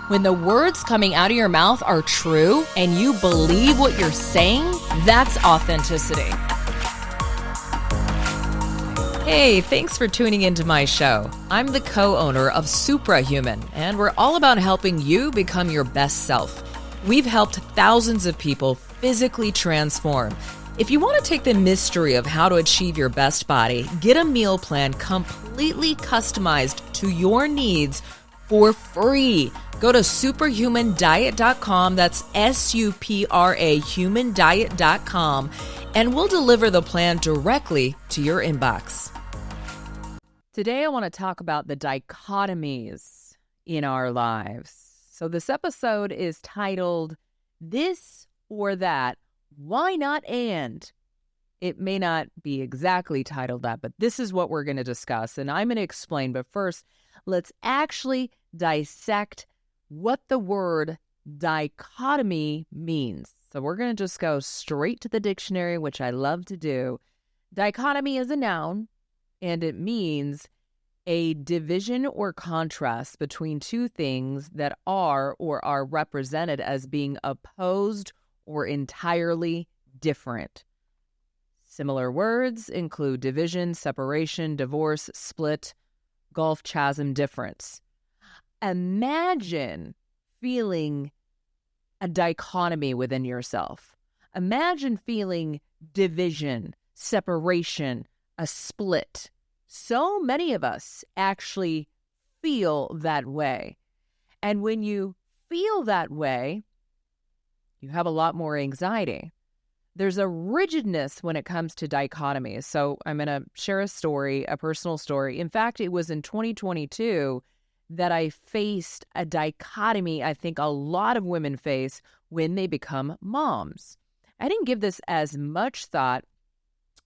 When the words coming out of your mouth are true and you believe what you're saying, that's authenticity. Hey, thanks for tuning into my show. I'm the co-owner of Suprahuman, and we're all about helping you become your best self. We've helped thousands of people physically transform. If you want to take the mystery of how to achieve your best body, get a meal plan completely customized to your needs for free. Go to superhumandiet.com, that's SUPRA humandiet.com, and we'll deliver the plan directly to your inbox. Today I want to talk about the dichotomies in our lives. So this episode is titled, This or That, Why Not And? It may not be exactly titled that, but this is what we're going to discuss, and I'm going to explain. But first, let's actually dissect what the word dichotomy means. So we're going to just go straight to the dictionary, which I love to do. Dichotomy is a noun, and it means a division or contrast between two things that are or are represented as being opposed or entirely different. Similar words include division, separation, divorce, split, gulf, chasm, difference. Imagine feeling a dichotomy within yourself. Imagine feeling division, separation, a split. So many of us actually feel that way. And when you feel that way, you have a lot more anxiety. There's a rigidness when it comes to dichotomies. So I'm going to share a story, a personal story. In fact, it was in 2022 that I faced a dichotomy I think a lot of women face when they become moms. I didn't give this as much thought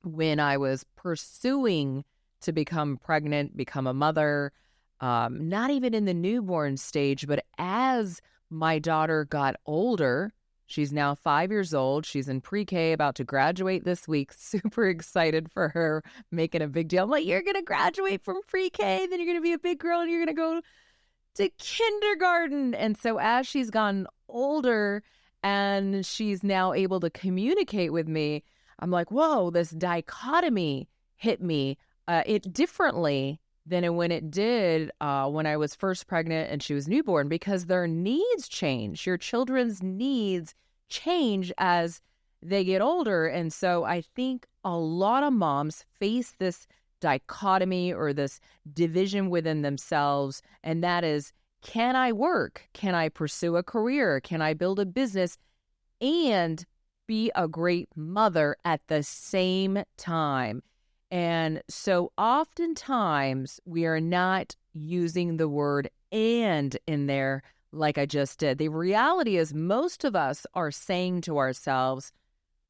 when I was pursuing to become pregnant, become a mother, not even in the newborn stage, but as my daughter got older. She's now 5 years old. She's in pre-K, about to graduate this week. Super excited for her, making a big deal. I'm like, you're going to graduate from pre-K, then you're going to be a big girl and you're going to go to kindergarten. And so as she's gotten older and she's now able to communicate with me, I'm like, whoa, this dichotomy hit me it differently than when it did when I was first pregnant and she was newborn, because their needs change. Your children's needs change as they get older. And so I think a lot of moms face this dichotomy or this division within themselves. And that is, can I work? Can I pursue a career? Can I build a business and be a great mother at the same time? And so oftentimes we are not using the word and in there like I just did. The reality is most of us are saying to ourselves,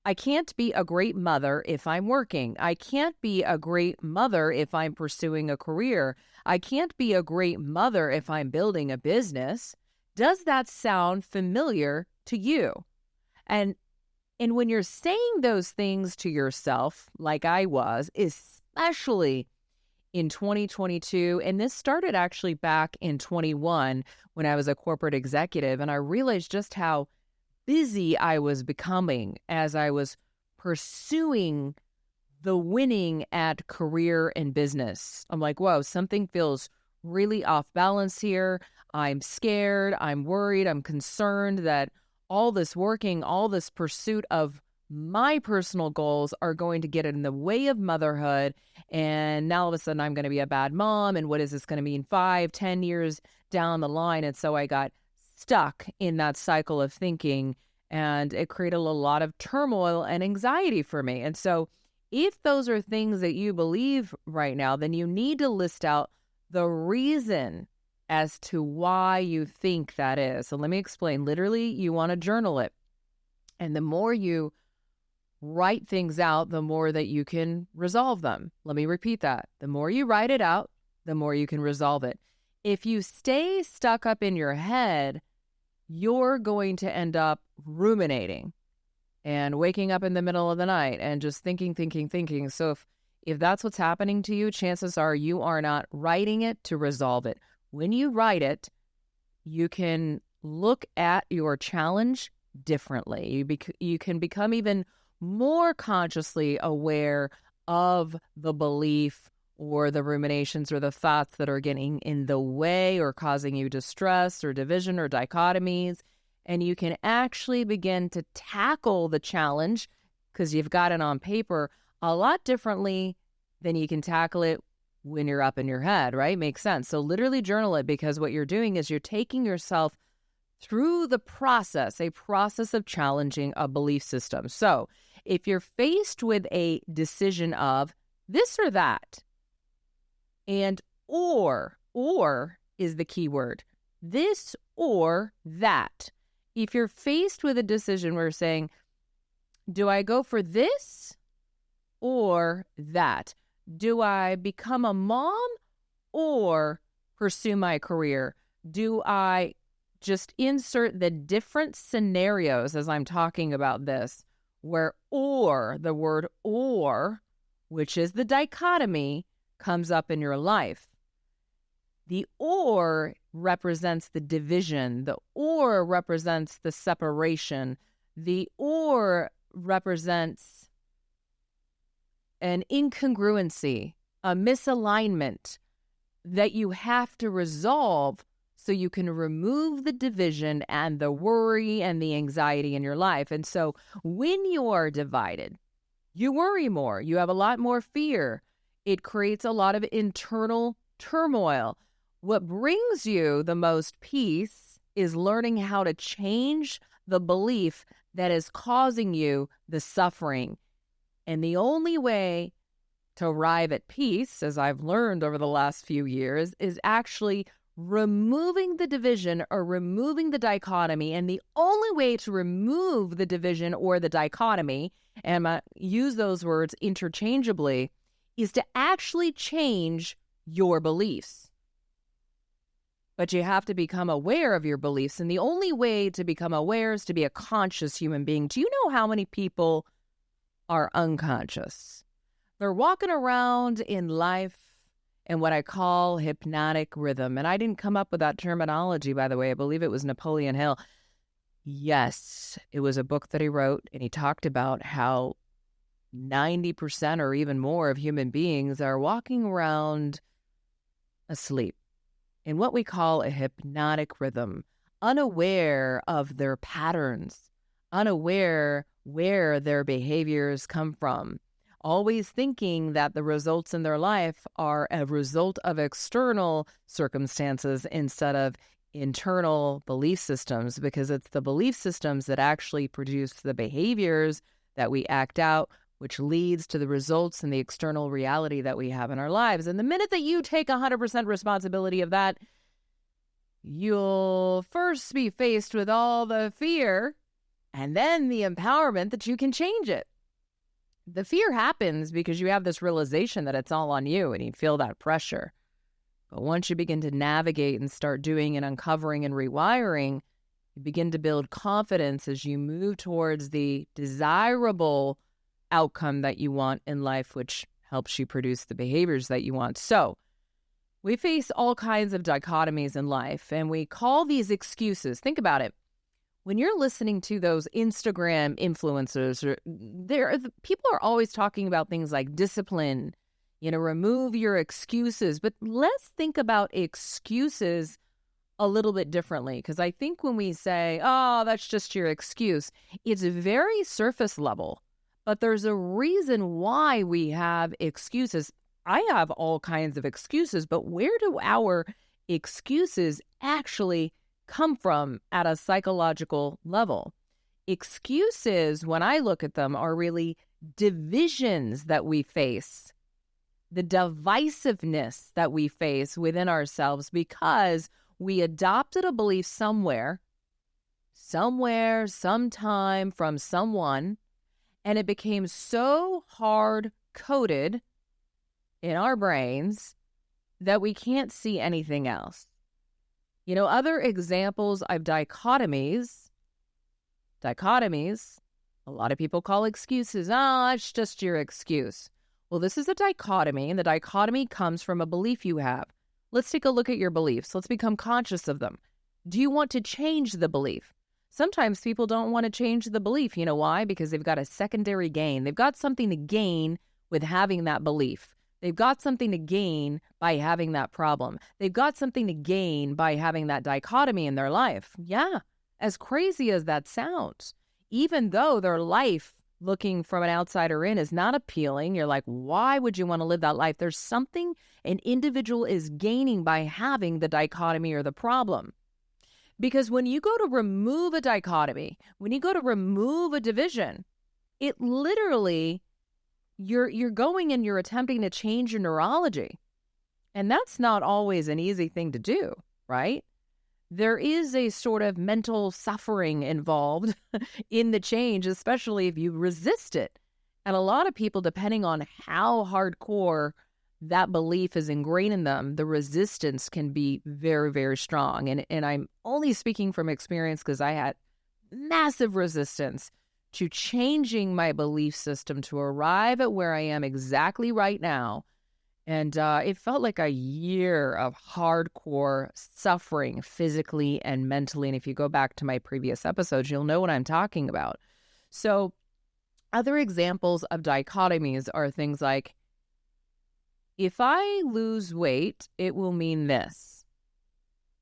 I can't be a great mother if I'm working. I can't be a great mother if I'm pursuing a career. I can't be a great mother if I'm building a business. Does that sound familiar to you? And when you're saying those things to yourself, like I was, especially in 2022, and this started actually back in 21 when I was a corporate executive, and I realized just how busy I was becoming as I was pursuing the winning at career and business. I'm like, whoa, something feels really off balance here. I'm scared. I'm worried. I'm concerned that all this working, all this pursuit of my personal goals are going to get in the way of motherhood. And now all of a sudden I'm going to be a bad mom. And what is this going to mean 5, 10 years down the line? And so I got stuck in that cycle of thinking, and it created a lot of turmoil and anxiety for me. And so if those are things that you believe right now, then you need to list out the reason as to why you think that is. So let me explain. Literally, you want to journal it. And the more you write things out, the more that you can resolve them. Let me repeat that. The more you write it out, the more you can resolve it. If you stay stuck up in your head, you're going to end up ruminating and waking up in the middle of the night and just thinking. So if that's what's happening to you, chances are you are not writing it to resolve it. When you write it, you can look at your challenge differently. You can become even more consciously aware of the belief or the ruminations or the thoughts that are getting in the way or causing you distress or division or dichotomies. And you can actually begin to tackle the challenge, because you've got it on paper, a lot differently than you can tackle it when you're up in your head, right? Makes sense. So literally journal it, because what you're doing is you're taking yourself through the process, a process of challenging a belief system. So if you're faced with a decision of this or that, and or is the key word, this or that. If you're faced with a decision where you're saying, do I go for this or that? Do I become a mom or pursue my career? Do I just insert the different scenarios as I'm talking about this, where the word or, which is the dichotomy, comes up in your life? The or represents the division. The or represents the separation. The or represents an incongruency, a misalignment that you have to resolve so you can remove the division and the worry and the anxiety in your life. And so when you are divided, you worry more. You have a lot more fear. It creates a lot of internal turmoil. What brings you the most peace is learning how to change the belief that is causing you the suffering. And the only way to arrive at peace, as I've learned over the last few years, is actually removing the division or removing the dichotomy. And the only way to remove the division or the dichotomy, and I use those words interchangeably, is to actually change your beliefs. But you have to become aware of your beliefs. And the only way to become aware is to be a conscious human being. Do you know how many people are unconscious? They're walking around in life in what I call hypnotic rhythm. And I didn't come up with that terminology, by the way. I believe it was Napoleon Hill. Yes, it was a book that he wrote, and he talked about how 90% or even more of human beings are walking around asleep in what we call a hypnotic rhythm, unaware of their patterns, unaware where their behaviors come from, always thinking that the results in their life are a result of external circumstances instead of internal belief systems, because it's the belief systems that actually produce the behaviors that we act out, which leads to the results and the external reality that we have in our lives. And the minute that you take 100% responsibility of that, you'll first be faced with all the fear and then the empowerment that you can change it. The fear happens because you have this realization that it's all on you and you feel that pressure. But once you begin to navigate and start doing and uncovering and rewiring, you begin to build confidence as you move towards the desirable outcome that you want in life, which helps you produce the behaviors that you want. So we face all kinds of dichotomies in life, and we call these excuses. Think about it. When you're listening to those Instagram influencers, people are always talking about things like discipline, remove your excuses. But let's think about excuses a little bit differently, because I think when we say, oh, that's just your excuse, it's very surface level. But there's a reason why we have excuses. I have all kinds of excuses, but where do our excuses actually come from at a psychological level? Excuses, when I look at them, are really divisions that we face, the divisiveness that we face within ourselves because we adopted a belief somewhere, sometime from someone, and it became so hard-coded in our brains that we can't see anything else. Other examples of dichotomies, a lot of people call excuses, it's just your excuse. Well, this is a dichotomy, and the dichotomy comes from a belief you have. Let's take a look at your beliefs. Let's become conscious of them. Do you want to change the belief? Sometimes people don't want to change the belief. You know why? Because they've got a secondary gain. They've got something to gain with having that belief. They've got something to gain by having that problem. They've got something to gain by having that dichotomy in their life. Yeah, as crazy as that sounds, even though their life looking from an outsider in is not appealing, you're like, why would you want to live that life? There's something an individual is gaining by having the dichotomy or the problem. Because when you go to remove a dichotomy, when you go to remove a division, it literally, you're going and you're attempting to change your neurology. And that's not always an easy thing to do, right? There is a sort of mental suffering involved in the change, especially if you resist it. And a lot of people, depending on how hardcore that belief is ingrained in them, the resistance can be very, very strong. And I'm only speaking from experience because I had massive resistance to changing my belief system to arrive at where I am exactly right now. And it felt like a year of hardcore suffering physically and mentally. And if you go back to my previous episodes, you'll know what I'm talking about. So other examples of dichotomies are things like, if I lose weight, it will mean this.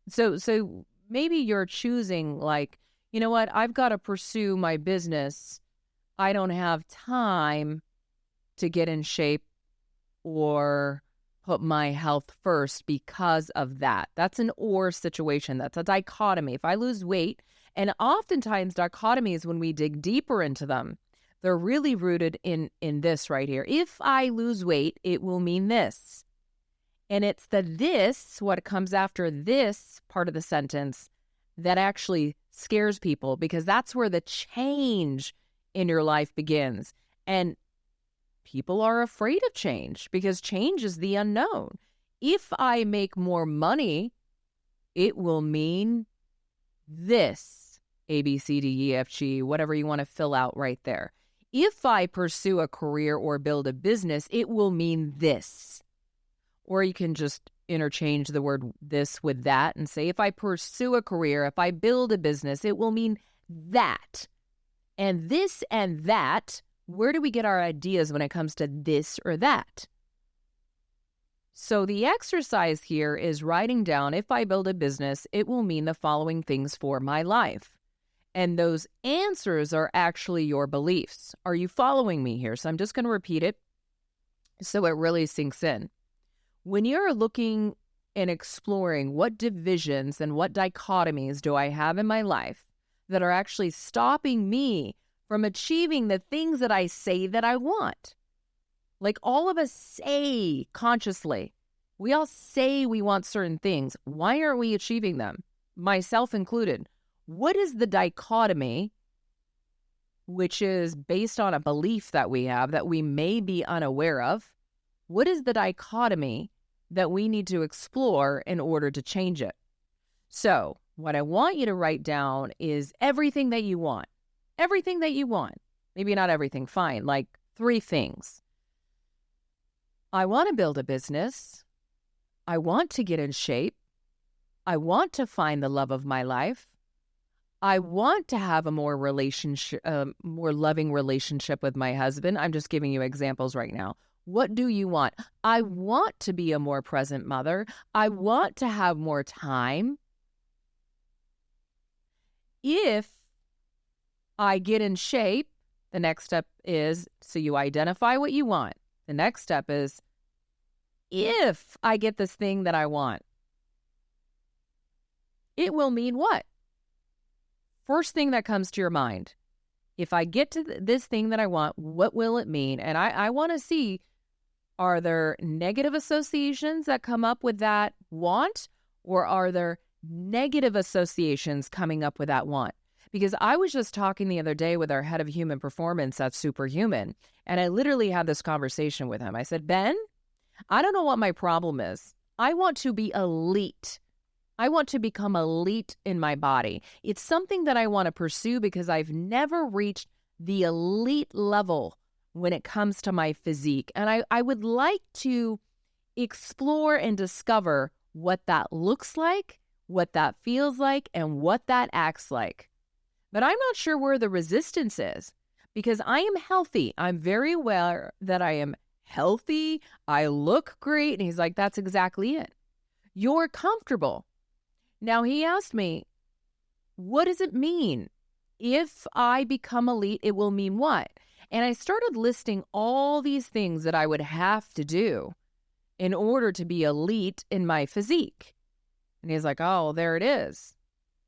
So maybe you're choosing like, you know what, I've got to pursue my business. I don't have time to get in shape or put my health first because of that. That's an or situation. That's a dichotomy. If I lose weight, and oftentimes dichotomies, when we dig deeper into them, they're really rooted in this right here. If I lose weight, it will mean this. And it's the this, what comes after this part of the sentence, that actually scares people, because that's where the change in your life begins. And people are afraid of change because change is the unknown. If I make more money, it will mean this, A, B, C, D, E, F, G, whatever you want to fill out right there. If I pursue a career or build a business, it will mean this. Or you can just interchange the word this with that and say, if I pursue a career, if I build a business, it will mean that. And this and that, where do we get our ideas when it comes to this or that? So the exercise here is writing down, if I build a business, it will mean the following things for my life. And those answers are actually your beliefs. Are you following me here? So I'm just going to repeat it so it really sinks in. When you're looking and exploring what divisions and what dichotomies do I have in my life that are actually stopping me from achieving the things that I say that I want. Like all of us say consciously, we all say we want certain things. Why aren't we achieving them? Myself included. What is the dichotomy, which is based on a belief that we have that we may be unaware of? What is the dichotomy that we need to explore in order to change it? So what I want you to write down is everything that you want. Everything that you want. Maybe not everything, fine. Like 3 things. I want to build a business. I want to get in shape. I want to find the love of my life. I want to have a more loving relationship with my husband. I'm just giving you examples right now. What do you want? I want to be a more present mother. I want to have more time. If I get in shape, the next step is, so you identify what you want. The next step is, if I get this thing that I want, it will mean what? First thing that comes to your mind. If I get to this thing that I want, what will it mean? And I want to see, are there negative associations that come up with that want? Or are there negative associations coming up with that want? Because I was just talking the other day with our head of human performance at Superhuman, and I literally had this conversation with him. I said, Ben, I don't know what my problem is. I want to be elite. I want to become elite in my body. It's something that I want to pursue because I've never reached the elite level when it comes to my physique. And I would like to explore and discover what that looks like, what that feels like, and what that acts like. But I'm not sure where the resistance is because I am healthy. I'm very aware that I am healthy. I look great. And he's like, that's exactly it. You're comfortable. Now, he asked me, what does it mean? If I become elite, it will mean what? And I started listing all these things that I would have to do in order to be elite in my physique. And he's like, oh, there it is.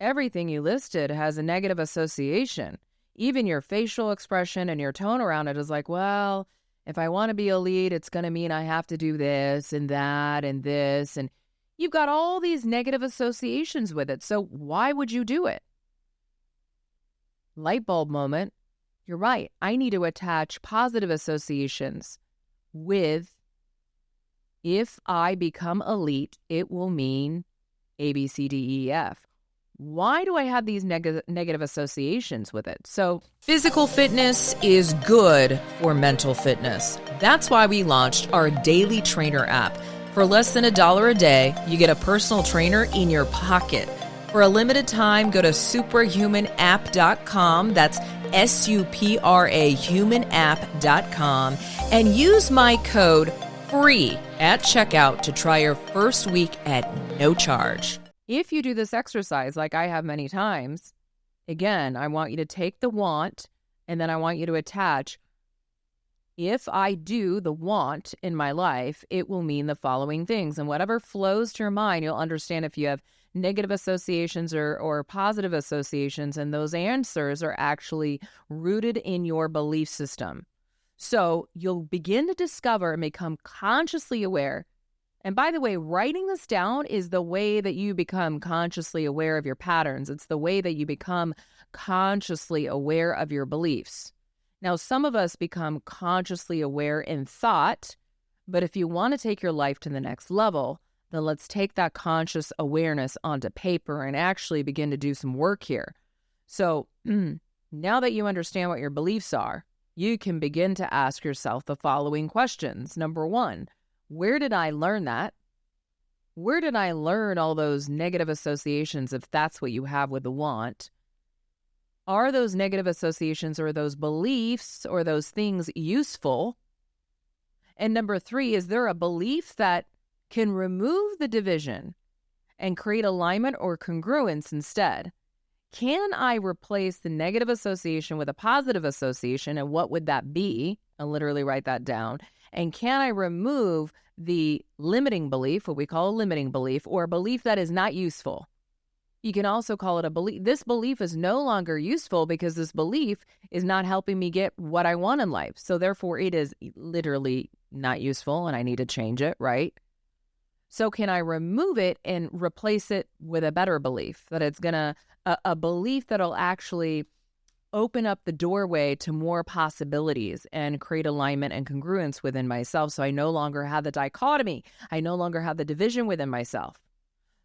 Everything you listed has a negative association. Even your facial expression and your tone around it is like, well, if I want to be elite, it's going to mean I have to do this and that and this. And you've got all these negative associations with it. So why would you do it? Light bulb moment. You're right. I need to attach positive associations with, if I become elite, it will mean A, B, C, D, E, F. Why do I have these negative associations with it? So physical fitness is good for mental fitness. That's why we launched our Daily Trainer app. For less than $1 a day, you get a personal trainer in your pocket. For a limited time, go to superhumanapp.com. That's SUPRA humanapp.com and use my code FREE at checkout to try your first week at no charge. If you do this exercise like I have many times, again, I want you to take the want and then I want you to attach, if I do the want in my life, it will mean the following things. And whatever flows to your mind, you'll understand if you have negative associations or positive associations, and those answers are actually rooted in your belief system. So you'll begin to discover and become consciously aware. And by the way, writing this down is the way that you become consciously aware of your patterns. It's the way that you become consciously aware of your beliefs. Now, some of us become consciously aware in thought, but if you want to take your life to the next level, then let's take that conscious awareness onto paper and actually begin to do some work here. So now that you understand what your beliefs are, you can begin to ask yourself the following questions. Number one, where did I learn that? Where did I learn all those negative associations if that's what you have with the want? Are those negative associations or those beliefs or those things useful? And number three, is there a belief that can remove the division and create alignment or congruence instead? Can I replace the negative association with a positive association? And what would that be? I'll literally write that down. And can I remove the limiting belief, what we call a limiting belief, or a belief that is not useful? You can also call it a belief. This belief is no longer useful because this belief is not helping me get what I want in life. So therefore, it is literally not useful and I need to change it, right? So can I remove it and replace it with a better belief that it's going to, a belief that'll actually open up the doorway to more possibilities and create alignment and congruence within myself. So I no longer have the dichotomy. I no longer have the division within myself.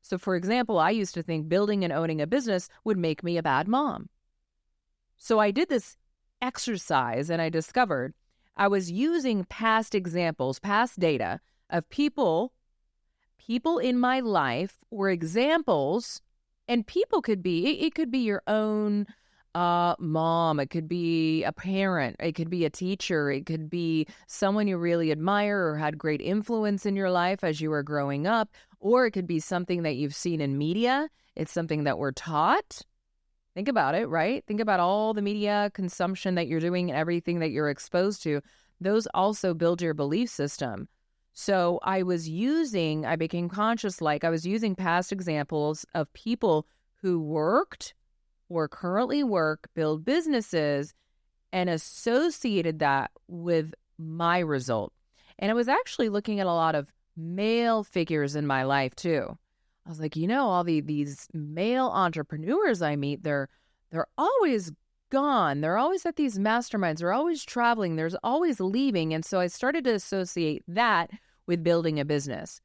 So for example, I used to think building and owning a business would make me a bad mom. So I did this exercise and I discovered I was using past examples, past data of people in my life or examples, and people could be, it could be your own mom, it could be a parent, it could be a teacher, it could be someone you really admire or had great influence in your life as you were growing up, or it could be something that you've seen in media. It's something that we're taught. Think about it, right? Think about all the media consumption that you're doing and everything that you're exposed to. Those also build your belief system. So I became conscious, like I was using past examples of people who worked or currently work, build businesses, and associated that with my result. And I was actually looking at a lot of male figures in my life too. I was like, all these male entrepreneurs I meet, they're always gone. They're always at these masterminds. They're always traveling. There's always leaving. And so I started to associate that with building a business.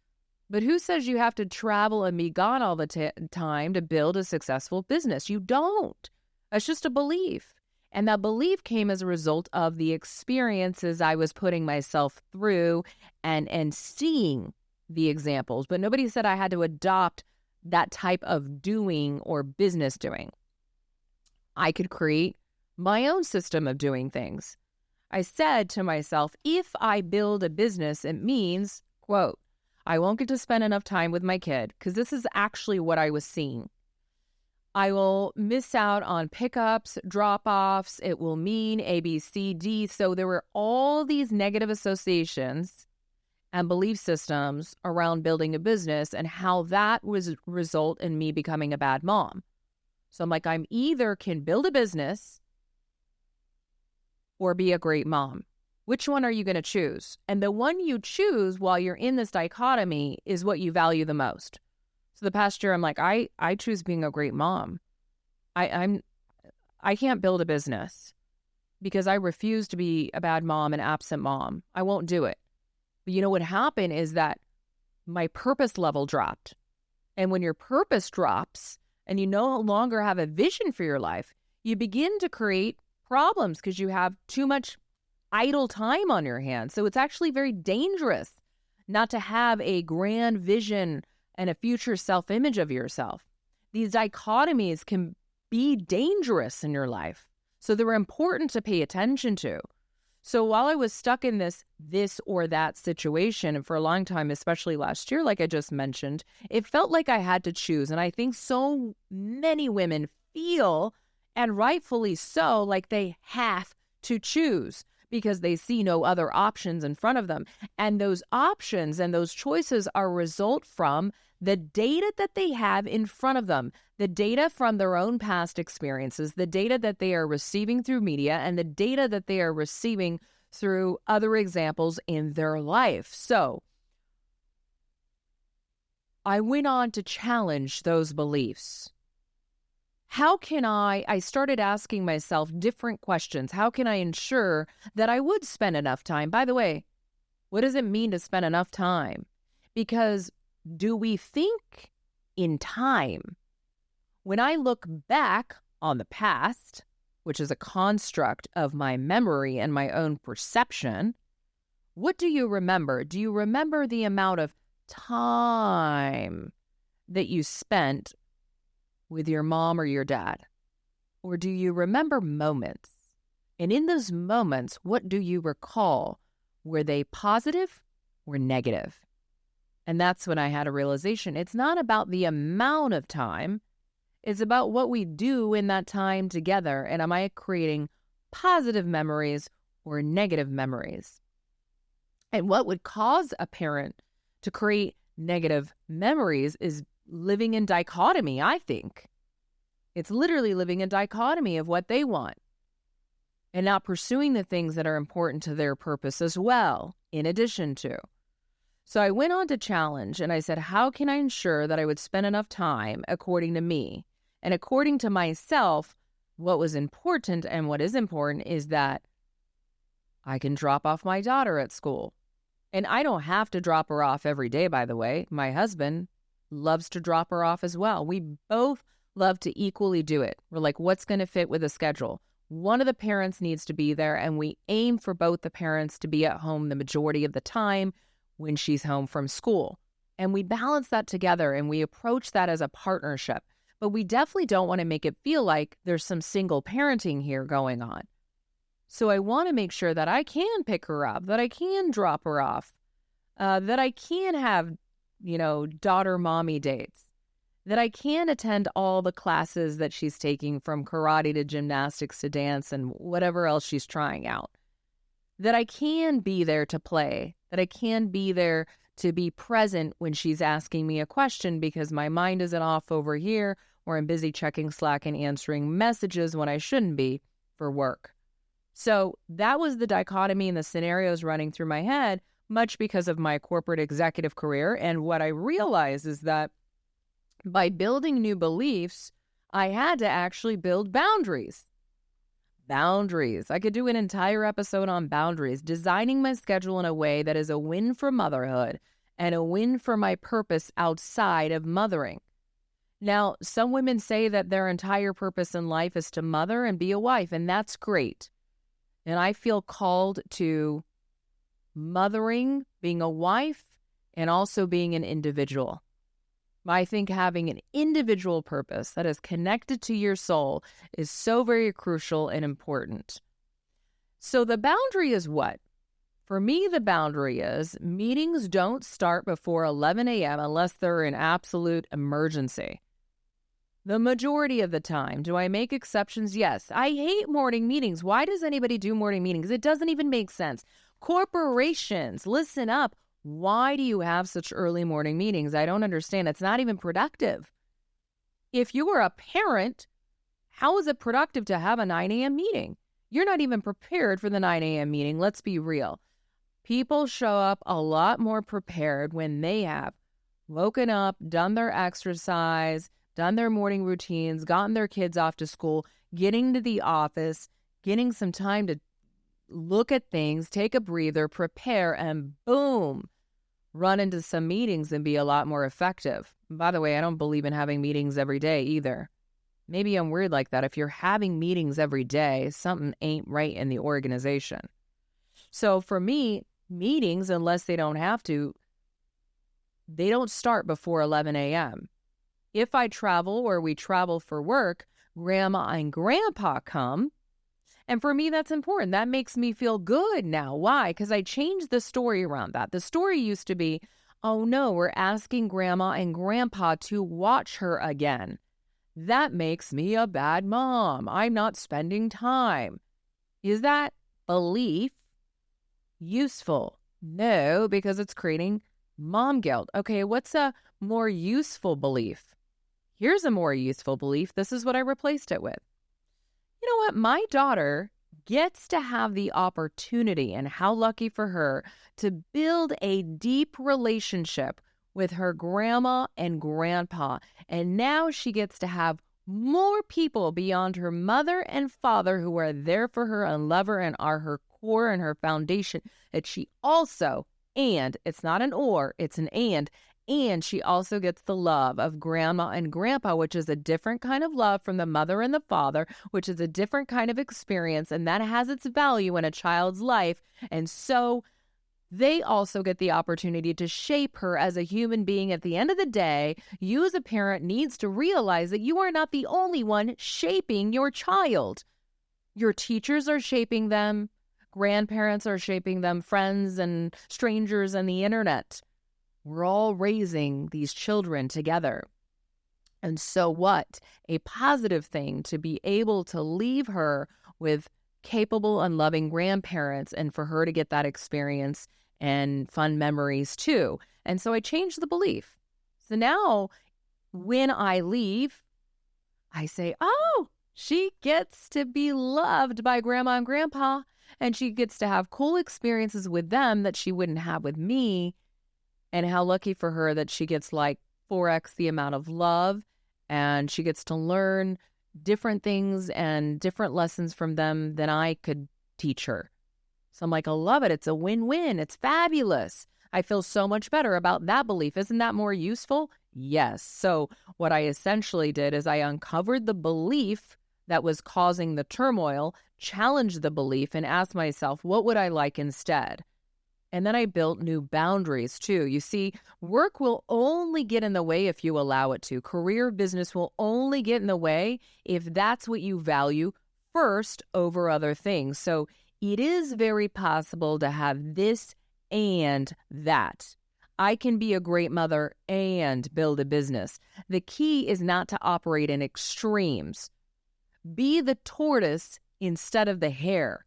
But who says you have to travel and be gone all the time to build a successful business? You don't. That's just a belief. And that belief came as a result of the experiences I was putting myself through and seeing the examples. But nobody said I had to adopt that type of doing or business doing. I could create my own system of doing things. I said to myself, if I build a business, it means, quote, I won't get to spend enough time with my kid, because this is actually what I was seeing. I will miss out on pickups, drop-offs. It will mean A, B, C, D. So there were all these negative associations and belief systems around building a business and how that was result in me becoming a bad mom. So I'm like, I'm either can build a business or be a great mom. Which one are you going to choose? And the one you choose while you're in this dichotomy is what you value the most. So the past year, I'm like, I choose being a great mom. I can't build a business because I refuse to be a bad mom, an absent mom. I won't do it. But you know what happened is that my purpose level dropped. And when your purpose drops and you no longer have a vision for your life, you begin to create problems because you have too much idle time on your hands. So it's actually very dangerous not to have a grand vision and a future self-image of yourself. These dichotomies can be dangerous in your life. So they're important to pay attention to. So while I was stuck in this or that situation, and for a long time, especially last year, like I just mentioned, it felt like I had to choose. And I think so many women feel, and rightfully so, like they have to choose because they see no other options in front of them. And those options and those choices are a result from the data that they have in front of them, the data from their own past experiences, the data that they are receiving through media, and the data that they are receiving through other examples in their life. So I went on to challenge those beliefs. How can I started asking myself different questions. How can I ensure that I would spend enough time? By the way, what does it mean to spend enough time? Because do we think in time? When I look back on the past, which is a construct of my memory and my own perception, what do you remember? Do you remember the amount of time that you spent with your mom or your dad? Or do you remember moments? And in those moments, what do you recall? Were they positive or negative? And that's when I had a realization. It's not about the amount of time. It's about what we do in that time together. And am I creating positive memories or negative memories? And what would cause a parent to create negative memories is living in dichotomy, I think. It's literally living a dichotomy of what they want and not pursuing the things that are important to their purpose as well, in addition to. So I went on to challenge and I said, how can I ensure that I would spend enough time according to me? And according to myself, what was important and what is important is that I can drop off my daughter at school. And I don't have to drop her off every day, by the way. My husband loves to drop her off as well. We both love to equally do it. We're like, what's going to fit with the schedule? One of the parents needs to be there, and we aim for both the parents to be at home the majority of the time when she's home from school. And we balance that together, and we approach that as a partnership. But we definitely don't want to make it feel like there's some single parenting here going on. So I want to make sure that I can pick her up, that I can drop her off, that I can have, daughter mommy dates, that I can attend all the classes that she's taking, from karate to gymnastics to dance and whatever else she's trying out, that I can be there to play, that I can be there to be present when she's asking me a question because my mind isn't off over here or I'm busy checking Slack and answering messages when I shouldn't be for work. So that was the dichotomy and the scenarios running through my head, much because of my corporate executive career. And what I realized is that by building new beliefs, I had to actually build boundaries. Boundaries. I could do an entire episode on boundaries, designing my schedule in a way that is a win for motherhood and a win for my purpose outside of mothering. Now, some women say that their entire purpose in life is to mother and be a wife, and that's great. And I feel called to mothering, being a wife, and also being an individual. I think having an individual purpose that is connected to your soul is so very crucial and important. So the boundary is what? For me, the boundary is meetings don't start before 11 a.m. unless they're an absolute emergency. The majority of the time. Do I make exceptions? Yes. I hate morning meetings. Why does anybody do morning meetings? It doesn't even make sense. Corporations, listen up. Why do you have such early morning meetings? I don't understand. It's not even productive. If you are a parent, how is it productive to have a 9 a.m. meeting? You're not even prepared for the 9 a.m. meeting. Let's be real. People show up a lot more prepared when they have woken up, done their exercise, done their morning routines, gotten their kids off to school, getting to the office, getting some time to look at things, take a breather, prepare, and boom, run into some meetings and be a lot more effective. By the way, I don't believe in having meetings every day either. Maybe I'm weird like that. If you're having meetings every day, something ain't right in the organization. So for me, meetings, unless they don't have to, they don't start before 11 a.m. If I travel or we travel for work, grandma and grandpa come. And for me, that's important. That makes me feel good now. Why? Because I changed the story around that. The story used to be, oh no, we're asking grandma and grandpa to watch her again. That makes me a bad mom. I'm not spending time. Is that belief useful? No, because it's creating mom guilt. Okay, what's a more useful belief? Here's a more useful belief. This is what I replaced it with. You know what? My daughter gets to have the opportunity, and how lucky for her, to build a deep relationship with her grandma and grandpa. And now she gets to have more people beyond her mother and father who are there for her and love her and are her core and her foundation, that she also, and it's not an or, it's an and she also gets the love of grandma and grandpa, which is a different kind of love from the mother and the father, which is a different kind of experience, and that has its value in a child's life. And so they also get the opportunity to shape her as a human being. At the end of the day, you as a parent needs to realize that you are not the only one shaping your child. Your teachers are shaping them. Grandparents are shaping them. Friends and strangers and the internet. We're all raising these children together. And so what? A positive thing to be able to leave her with capable and loving grandparents and for her to get that experience and fun memories too. And so I changed the belief. So now when I leave, I say, oh, she gets to be loved by grandma and grandpa, and she gets to have cool experiences with them that she wouldn't have with me. And how lucky for her that she gets like 4x the amount of love, and she gets to learn different things and different lessons from them than I could teach her. So I'm like, I love it. It's a win-win. It's fabulous. I feel so much better about that belief. Isn't that more useful? Yes. So what I essentially did is I uncovered the belief that was causing the turmoil, challenged the belief, and asked myself, what would I like instead? And then I built new boundaries too. You see, work will only get in the way if you allow it to. Career, business will only get in the way if that's what you value first over other things. So it is very possible to have this and that. I can be a great mother and build a business. The key is not to operate in extremes. Be the tortoise instead of the hare.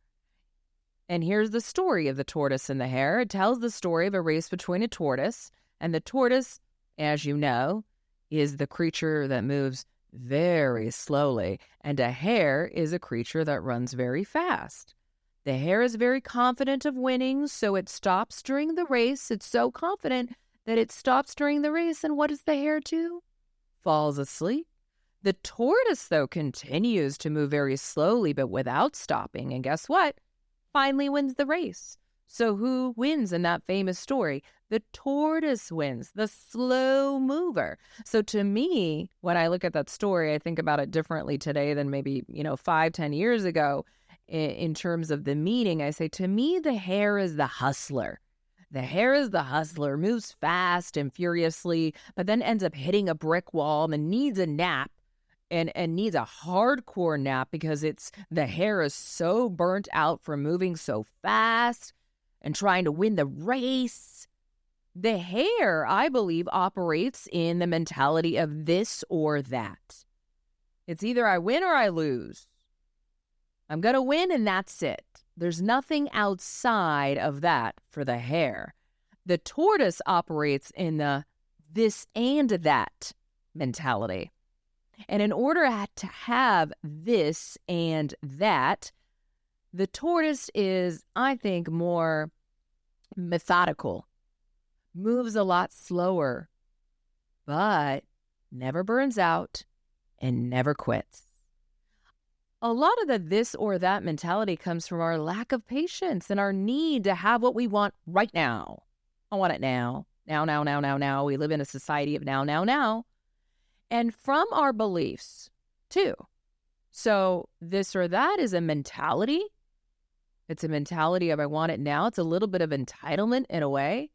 And here's the story of the tortoise and the hare. It tells the story of a race between a tortoise, and the tortoise, as you know, is the creature that moves very slowly, and a hare is a creature that runs very fast. The hare is very confident of winning, so it stops during the race. It's so confident that it stops during the race, and what does the hare do? Falls asleep. The tortoise, though, continues to move very slowly, but without stopping, and guess what? Finally wins the race. So who wins in that famous story? The tortoise wins, the slow mover. So to me, when I look at that story, I think about it differently today than maybe, 5-10 years ago in terms of the meaning. I say, to me, the hare is the hustler. The hare is the hustler, moves fast and furiously, but then ends up hitting a brick wall and then needs a nap and needs a hardcore nap because the hare is so burnt out from moving so fast and trying to win the race. The hare, I believe, operates in the mentality of this or that. It's either I win or I lose. I'm going to win and that's it. There's nothing outside of that for the hare. The tortoise operates in the this and that mentality. And in order to have this and that, the tortoise is, I think, more methodical, moves a lot slower, but never burns out and never quits. A lot of the this or that mentality comes from our lack of patience and our need to have what we want right now. I want it now. Now. We live in a society of now. And from our beliefs, too. So this or that is a mentality. It's a mentality of I want it now. It's a little bit of entitlement in a way.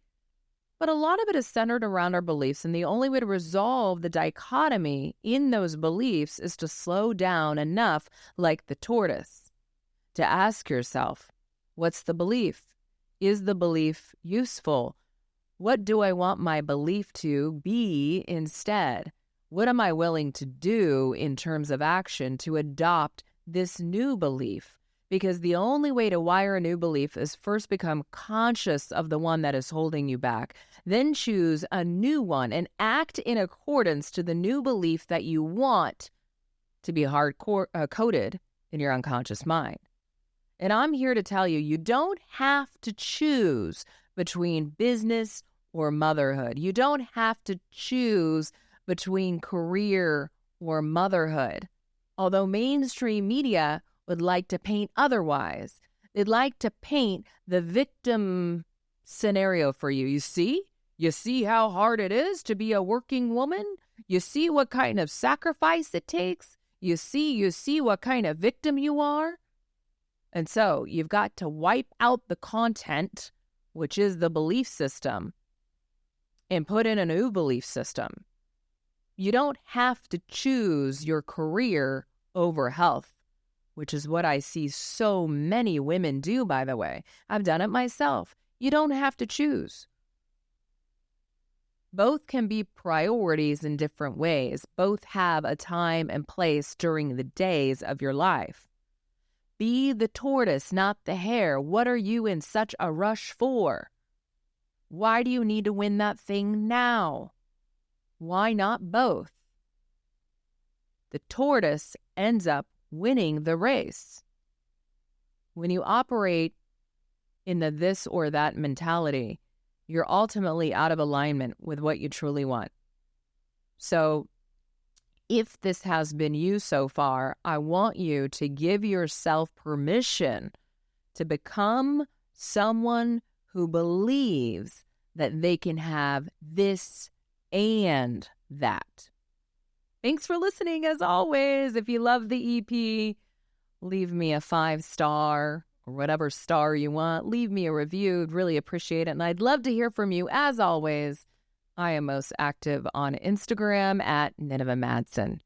But a lot of it is centered around our beliefs, and the only way to resolve the dichotomy in those beliefs is to slow down enough, like the tortoise, to ask yourself, what's the belief? Is the belief useful? What do I want my belief to be instead? What am I willing to do in terms of action to adopt this new belief? Because the only way to wire a new belief is first become conscious of the one that is holding you back, then choose a new one and act in accordance to the new belief that you want to be coded in your unconscious mind. And I'm here to tell you, you don't have to choose between business or motherhood. You don't have to choose between career or motherhood. Although mainstream media would like to paint otherwise. They'd like to paint the victim scenario for you. You see how hard it is to be a working woman? You see what kind of sacrifice it takes? You see what kind of victim you are? And so you've got to wipe out the content, which is the belief system, and put in a new belief system. You don't have to choose your career over health, which is what I see so many women do, by the way. I've done it myself. You don't have to choose. Both can be priorities in different ways. Both have a time and place during the days of your life. Be the tortoise, not the hare. What are you in such a rush for? Why do you need to win that thing now? Why not both? The tortoise ends up winning the race. When you operate in the this or that mentality, you're ultimately out of alignment with what you truly want. So if this has been you so far, I want you to give yourself permission to become someone who believes that they can have this and that. Thanks for listening, as always. If you love the EP, leave me a 5-star or whatever star you want. Leave me a review. I'd really appreciate it. And I'd love to hear from you. As always, I am most active on Instagram at Nineveh Madsen.